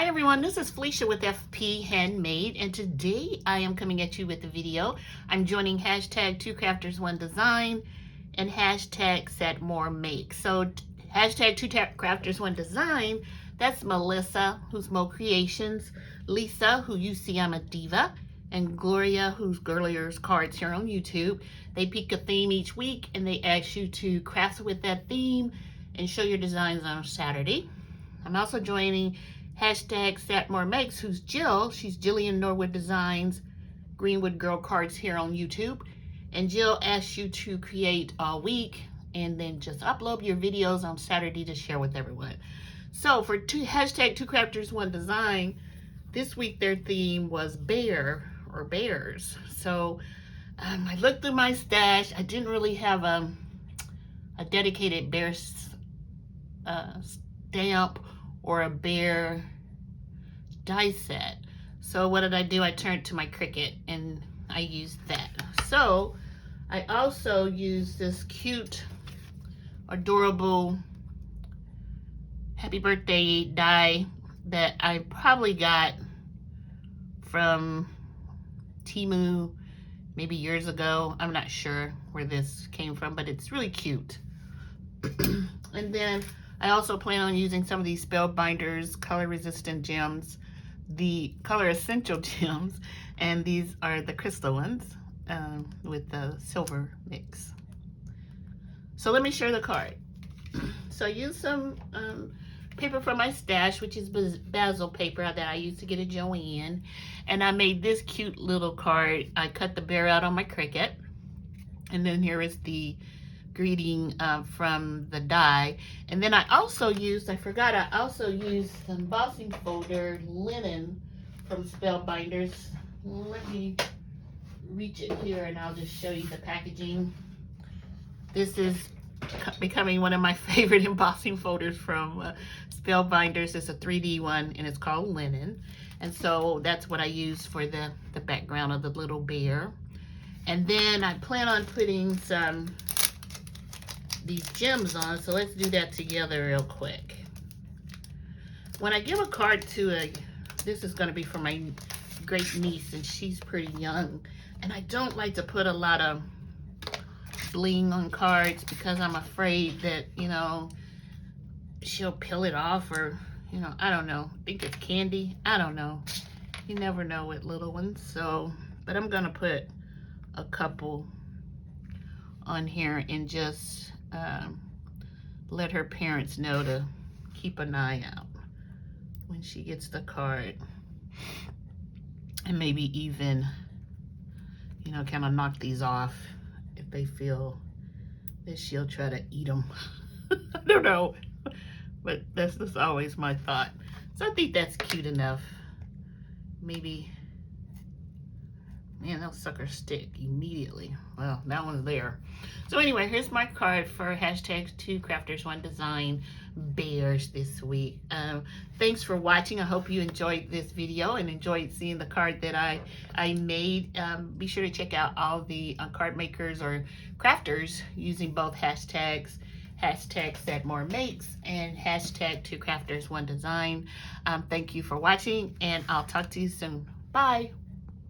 Hi everyone, this is Felicia with FP Handmade, and today I am coming at you with a video. I'm joining hashtag 2crafters1design and hashtag set more make. So hashtag 2crafters1design, that's Melissa, who's Mo Creations, Lisa, who you see I'm a diva, and Gloria, who's Girlier's Cards here on YouTube. They pick a theme each week and they ask you to craft with that theme and show your designs on Saturday. I'm also joining hashtag Set More Makes, who's Jill. She's Jillian Norwood Designs, Greenwood Girl Cards here on YouTube. And Jill asks you to create all week and then just upload your videos on Saturday to share with everyone. So for hashtag 2crafters1design, this week their theme was bear or bears. So I looked through my stash. I didn't really have a dedicated bear stamp or a bear die set. So what did I do? I turned to my Cricut and I used that. So I also used this cute, adorable happy birthday die that I probably got from Temu maybe years ago. I'm not sure where this came from, but it's really cute. And then I also plan on using some of these Spellbinders color resistant gems, the color essential gems, and these are the crystal ones with the silver mix. So let me share the card. So I used some paper from my stash, which is basil paper that I used to get at Joann, and I made this cute little card. I cut the bear out on my Cricut, and then here is the greeting from the die. And then I also used, I also used some embossing folder linen from Spellbinders. Let me reach it here and I'll just show you the packaging. This is becoming one of my favorite embossing folders from Spellbinders. It's a 3D one and it's called linen. And so that's what I use for the background of the little bear. And then I plan on putting these gems on, so let's do that together real quick. When I give a card to this is going to be for my great niece, and she's pretty young, and I don't like to put a lot of bling on cards because I'm afraid that, you know, she'll peel it off, or, you know, I don't know, think it's candy, I don't know, you never know with little ones. So, but I'm gonna put a couple on here and just let her parents know to keep an eye out when she gets the card, and maybe even, you know, kind of knock these off if they feel that she'll try to eat them. I don't know, but that's just always my thought. So I think that's cute enough. Maybe, man, those suckers stick immediately. Well, that one's there. So anyway, here's my card for hashtag 2crafters1design bears this week. Thanks for watching. I hope you enjoyed this video and enjoyed seeing the card that I made. Be sure to check out all the card makers or crafters using both hashtags, hashtag set more makes and hashtag 2crafters1design. Thank you for watching, and I'll talk to you soon. Bye.